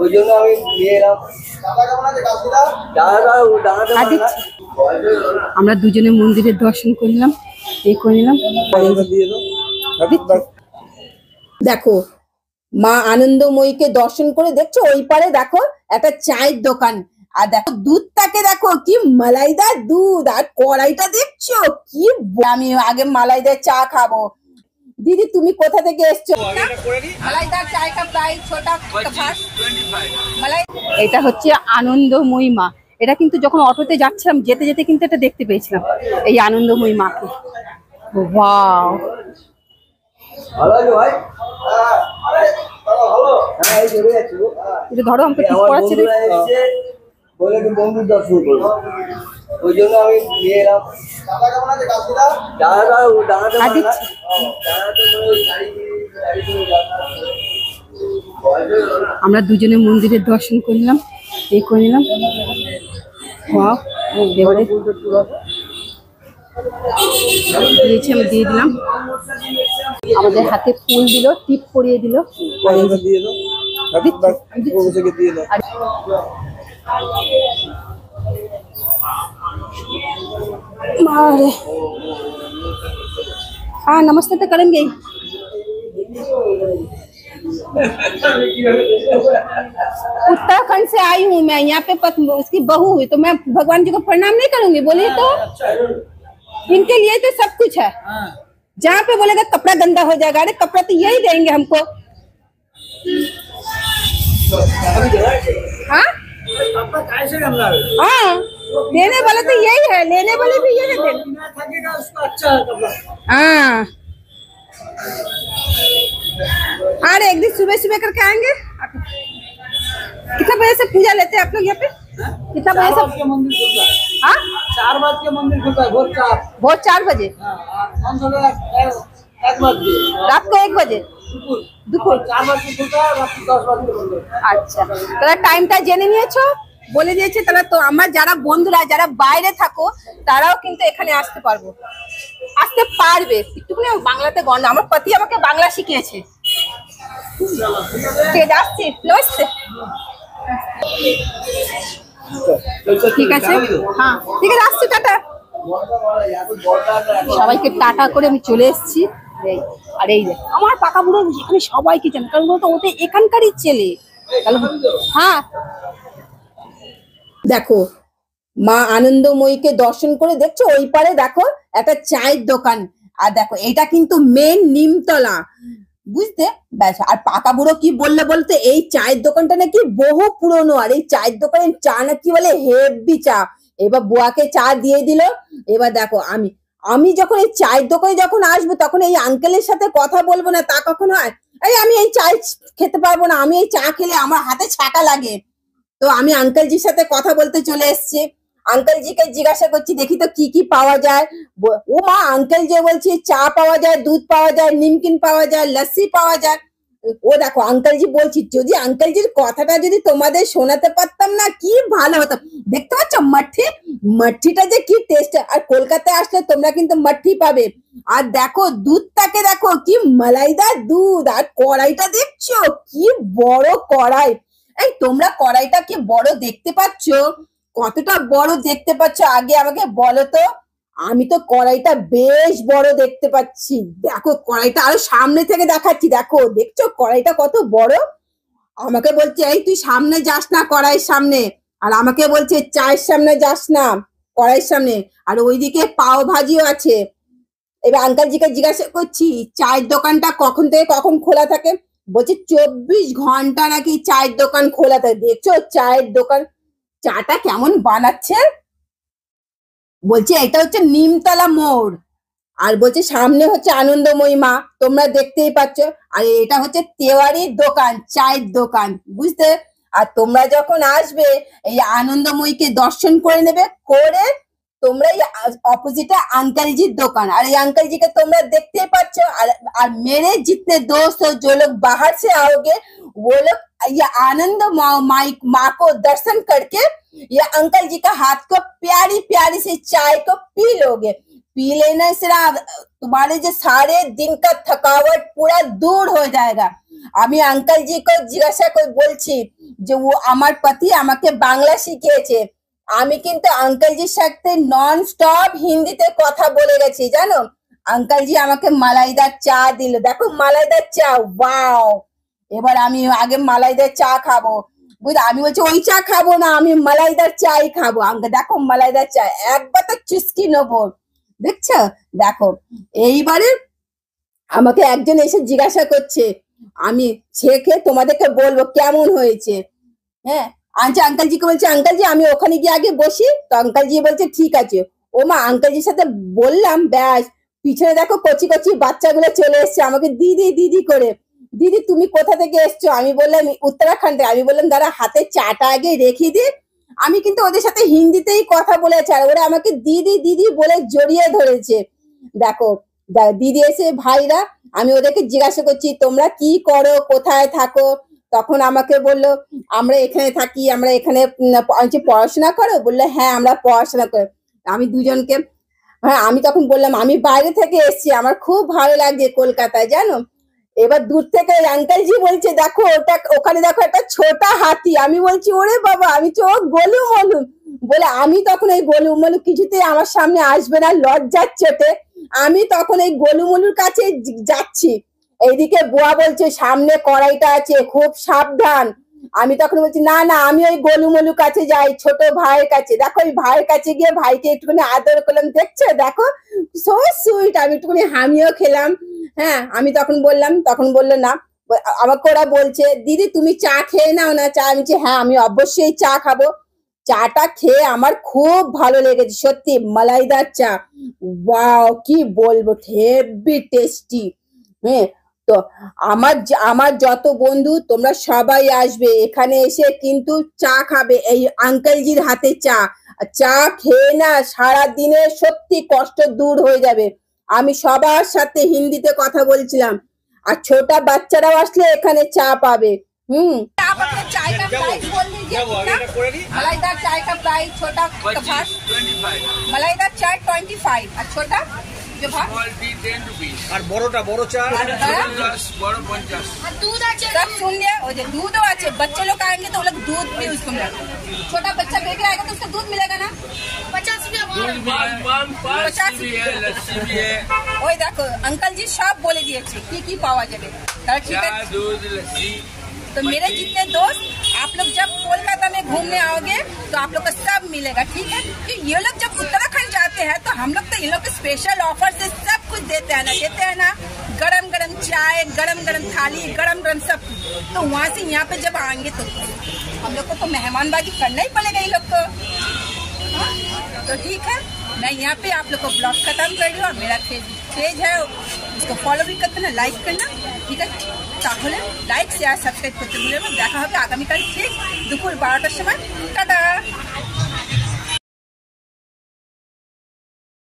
ওই জন্য আমি নিয়ে এলাম। আমরা দুজনে মন্দিরের দর্শন করলাম, এই করে নিলাম। দেখো মা আনন্দময়ীকে দর্শন করে দেখছো ওই পারে দেখো একটা চায়ের দোকান, আর দেখো দুধটাকে দেখো কি মালাইদার দুধ, আর কড়াইটা দেখছো কি। আমি আগে মালাইদার চা খাবো। দিদি তুমি কোথা থেকে এসছো? মালাইদার চায় কা প্রাইস ছোটা মালাই। এটা হচ্ছে আনন্দময়ী মা। এটা কিন্তু যখন অটোতে যাচ্ছিলাম যেতে যেতে কিন্তু এটা দেখতে পেয়েছিলাম, এই আনন্দময়ী মাকে। ওয়াও, এটা ধরো আমাকে ঠিক করাচ্ছে বলে কি বন্ধুর দর্শন করবো, ওই জন্য আমি নিয়ে এলাম। আমরা দুজনে মন্দিরের দর্শন করলাম, এই করে নিলাম। এবারে দিয়েছি, আমি দিয়ে দিলাম। আমাদের হাতে ফুল দিল, টিপ পরিয়ে দিল। हाँ नमस्ते तो करेंगे। उत्तराखंड से आई हूँ मैं, यहाँ पे उसकी बहू हुई, तो मैं भगवान जी को प्रणाम नहीं करूंगी? बोलिए तो इनके लिए तो सब कुछ है। जहाँ पे बोलेगा कपड़ा गंदा हो जाएगा, अरे कपड़ा तो यही देंगे हमको। हाँ हाँ, देने वाला तो यही है, लेने वाले भी यही है। हाँ, अरे एक दिन सुबह सुबह करके आएंगे। कितना बजे से पूजा लेते हैं आप लोग यहाँ पे? कितना बजे से? 4 बजे के मंदिर खुलता है, भोर 4 बजे। रात को 1 बजे, দুপুর 4 बजे खुलता है, रात को 10 बजे खुलता है। আচ্ছা, তাহলে টাইমটা জেনে নিয়েছো, বলে দিয়েছে। তাহলে তো আমার যারা বন্ধুরা যারা বাইরে থাকো তারাও কিন্তু এখানে আসতে পারবে। একটুখানি বাংলাতে গন্ড, আমার পতি আমাকে বাংলা শিখিয়েছে। আসছি, নমস্তে। ঠিক আছে, হ্যাঁ ঠিক আছে, আসছি, টাটা। সবাইকে টাটা করে আমি চলে এসেছি। আর এই যে আমার পাকা বুড়ো এখানে সবাইকে জানে, কারণ তো ওদের এখানকারই ছেলে। হ্যাঁ দেখো মা আনন্দময়ীকে দর্শন করে দেখছো ওই পারে দেখো একটা চায়ের দোকান, আর দেখো এটা কিন্তু মেন নিমতলা, বুঝতে ব্যাস। আর পাকা বুড়ো কি বলতে এই চায়ের দোকানটা নাকি বহু পুরনো, আর এই চায়ের দোকানের চা নাকি বলে হেভি চা। এবার বুয়াকে চা দিয়ে দিল। এবার দেখো আমি যখন এই চায়ের দোকানে যখন আসবো তখন এই আঙ্কেলের সাথে কথা বলবো না, তা কখনো হয়? আমি এই চা খেতে পারবো না, আমি এই চা খেলে আমার হাতে ছাকা লাগে। তো আমি আঙ্কেলজির সাথে কথা বলতে চলে এসেছি। আঙ্কেলজিকে জিজ্ঞাসা করছি দেখি তো কি কি পাওয়া যায়। ও মা, আঙ্কেল যে বলছি চা পাওয়া যায়, দুধ পাওয়া যায়, নিমকিন পাওয়া যায়, লস্যি পাওয়া যায়। ও দেখো আঙ্কেলজি বলছি, যদি আঙ্কেলজির কথাটা যদি তোমাদের শোনাতে পারতাম না কি ভালো হতো। দেখতে পাচ্ছ মাঠিটা যে কি টেস্ট, আর কলকাতায় আসলে তোমরা কিন্তু মাঠি পাবে। আর দেখো দুধটাকে দেখো কি মালাইদার দুধ, আর কড়াইটা দেখছো কি বড় কড়াই। এই তোমরা কড়াইটা কি বড় দেখতে পাচ্ছ? কতটা বড় দেখতে পাচ্ছ আগে আমাকে বলো তো। আমি তো কড়াইটা বেশ বড় দেখতে পাচ্ছি। দেখো কড়াইটা আরো সামনে থেকে দেখাচ্ছি, দেখছো কড়াইটা কত বড়। আমাকে বলছে এই তুই সামনে যাস না কড়াইয়ের সামনে, আর আমাকে বলছে চায়ের সামনে যাস না কড়াইয়ের সামনে। আর ওইদিকে পাও ভাজিও আছে। এবার আঙ্কেলজিকে জিজ্ঞাসা করছি চায়ের দোকানটা কখন থেকে কখন খোলা থাকে? বলছে 24 ঘন্টা নাকি চায়ের দোকান খোলা থাকে। দেখছো চায়ের দোকান, চাটা কেমন বানাচ্ছে। বলছে এটা হচ্ছে নিমতলা মোড়, আর বলছে সামনে হচ্ছে আনন্দময়ী মা, তোমরা দেখতেই পাচ্ছ। আর এটা হচ্ছে তেওয়ারির দোকান, চায়ের দোকান, বুঝতে। আর তোমরা যখন আসবে এই আনন্দময়ীকে দর্শন করে নেবে, করে তোমরা অপোজিটে अंकल-জির দোকান, আর এই अंकल-জিকে তোমরা দেখতেই পাচ্ছ। আর मेरे जितने दोस्त हो जो लोग बाहर से आओगे वो लोग ये आनंद माँ को दर्शन करके ये अंकल जी का हाथ को प्यारी प्यारी से चाय को पी लोगे। पी लेने से ना तुम्हारे जो सारे दिन का थकावट पूरा दूर हो जाएगा। আমি আঙ্কেল জি কে জিজ্ঞাসা করে বলছি যে ও আমার পতি আমাকে বাংলা শিখিয়েছে। আমি কিন্তু আঙ্কেল জির সাথে নন স্টপ হিন্দিতে কথা বলে গেছি জানো। আঙ্কেল জি আমাকে মালাইদার চা দিল, দেখো মালাইদার চা, ওয়াও। এবার আমি আগে মালাইদার চা খাবো, বুঝলে। আমি বলছি ওই চা খাবো না, আমি মালাইদার চাই খাবো। আঙ্কেল দেখো মালাইদার চা, একবার তো চুস্কি নেবো, দেখছো। দেখো এইবারে আমাকে একজন এসে জিজ্ঞাসা করছে, আমি ছেকে তোমাদেরকে বলবো কেমন হয়েছে। হ্যাঁ, আচ্ছা আঙ্কেল জিকে বলছে আঙ্কেল জি আমি ওখানে গিয়ে আগে বসি। তো আঙ্কেল জি বলছে ঠিক আছে। ও মা, আঙ্কেল জির সাথে বললাম, ব্যাস পিছনে দেখো কচি কচি বাচ্চাগুলো চলে এসছে আমাকে দিদি দিদি করে। দিদি তুমি কোথা থেকে এসছো? আমি বললাম উত্তরাখণ্ডে। আমি বললাম দাঁড়া হাতে চাটা আগে রেখে দি। আমি কিন্তু ওদের সাথে হিন্দিতেই কথা বলেছি, আর ওরা আমাকে দিদি দিদি বলে জড়িয়ে ধরেছে। দেখো দিদি এসে ভাইরা, আমি ওদেরকে জিজ্ঞাসা করছি তোমরা কি করো, কোথায় থাকো। তখন আমাকে বললো আমরা এখানে থাকি, আমরা এখানে পড়াশোনা করো। বললো হ্যাঁ আমরা পড়াশোনা করি। আমি দুজনকে, হ্যাঁ আমি তখন বললাম আমি বাইরে থেকে এসেছি, আমার খুব ভালো লাগছে কলকাতায় জানো। এবার দূর থেকে আঙ্কেল জি বলছে দেখো ওটা ওখানে দেখো একটা ছোটা হাতি। আমি বলছি ওরে বাবা, আমি চোখ গোলু মলু বলে। আমি তখন এই গোলু মলু কিছুতেই আমার সামনে আসবে না লজ্জার চোটে। আমি তখন এই গোলু মলুর কাছে যাচ্ছি। এইদিকে বুয়া বলছে সামনে কড়াইটা আছে, খুব সাবধান। আমি তখন বলছি না না আমি ওই গোলু মলুর কাছে যাই, ছোট ভাইয়ের কাছে। দেখো ওই ভাইয়ের কাছে গিয়ে ভাইকে একটুখানি আদর করলাম, দেখছো দেখো সো সুইট। আমি একটুখানি হামিও খেলাম। হ্যাঁ আমি তখন বললাম, তখন বললো না। আমাকে ওরা বলছে দিদি তুমি চা খেয়ে নাও না চা। আমি বলছি হ্যাঁ আমি অবশ্যই চা খাবো। চাটা খেয়ে আমার খুব ভালো লেগেছে সত্যি, মালাইদার চা, ওয়াও কি বলবো, হেভি টেস্টি। হ্যাঁ তো আমার যত বন্ধু তোমরা সবাই আসবে এখানে, এসে কিন্তু চা খাবে এই আঙ্কেলজির হাতে চা। চা খেয়ে না সারা দিনের সত্যি কষ্ট দূর হয়ে যাবে। আমি সবার সাথে হিন্দিতে কথা বলছিলাম, আর ছোট বাচ্চারাও আসলে এখানে চা পাবে। आप अपने चाय का प्राइस बोल दीजिए कितना? मलाईदार चाय का प्राइस छोटा कपास 25 मलाईदार चाय 25 और छोटा जो भाग क्वालिटी 10 रुपीस আর বড়টা বড় চা बड़ो 50 दूध আছে सब सुन लिया। और जो दूध আছে बच्चे लोग आएंगे तो वो लोग दूध भी उसको मिलेगा। छोटा बच्चा बेबी आएगा तो उसको दूध मिलेगा ना 50 रुपया। भी है, लस्सी भी है, ওই দেখো अंकल जी সব বলে দিয়েছে কি কি পাওয়া যাবে। তাহলে ঠিক चाय আছে। दूध लस्सी। तो मेरे जितने दोस्त आप लोग जब कोलकाता में घूमने आओगे तो आप लोग को सब मिलेगा, ठीक है। कि ये लोग जब उत्तराखंड जाते हैं तो हम लोग तो इन लोग के स्पेशल ऑफर से सब कुछ देते हैं ना, गरम गरम चाय, गरम गरम थाली, गरम गरम सब कुछ। तो वहाँ से यहाँ पे जब आएंगे तो हम लोग को तो मेहमानबाजी करना ही पड़ेगा इन लोग को। हाँ? तो ठीक है, मैं यहाँ पे आप लोग को ब्लॉग खत्म कर रही हूँ। और मेरा पेज है उसको फॉलो भी करते ना, लाइक करना, ঠিক আছে। তাহলে লাইক শেয়ার সাবস্ক্রাইব করতে ভুলবেন না। দেখা হবে আগামীকাল ঠিক দুপুর 12টার সময়। টাটা।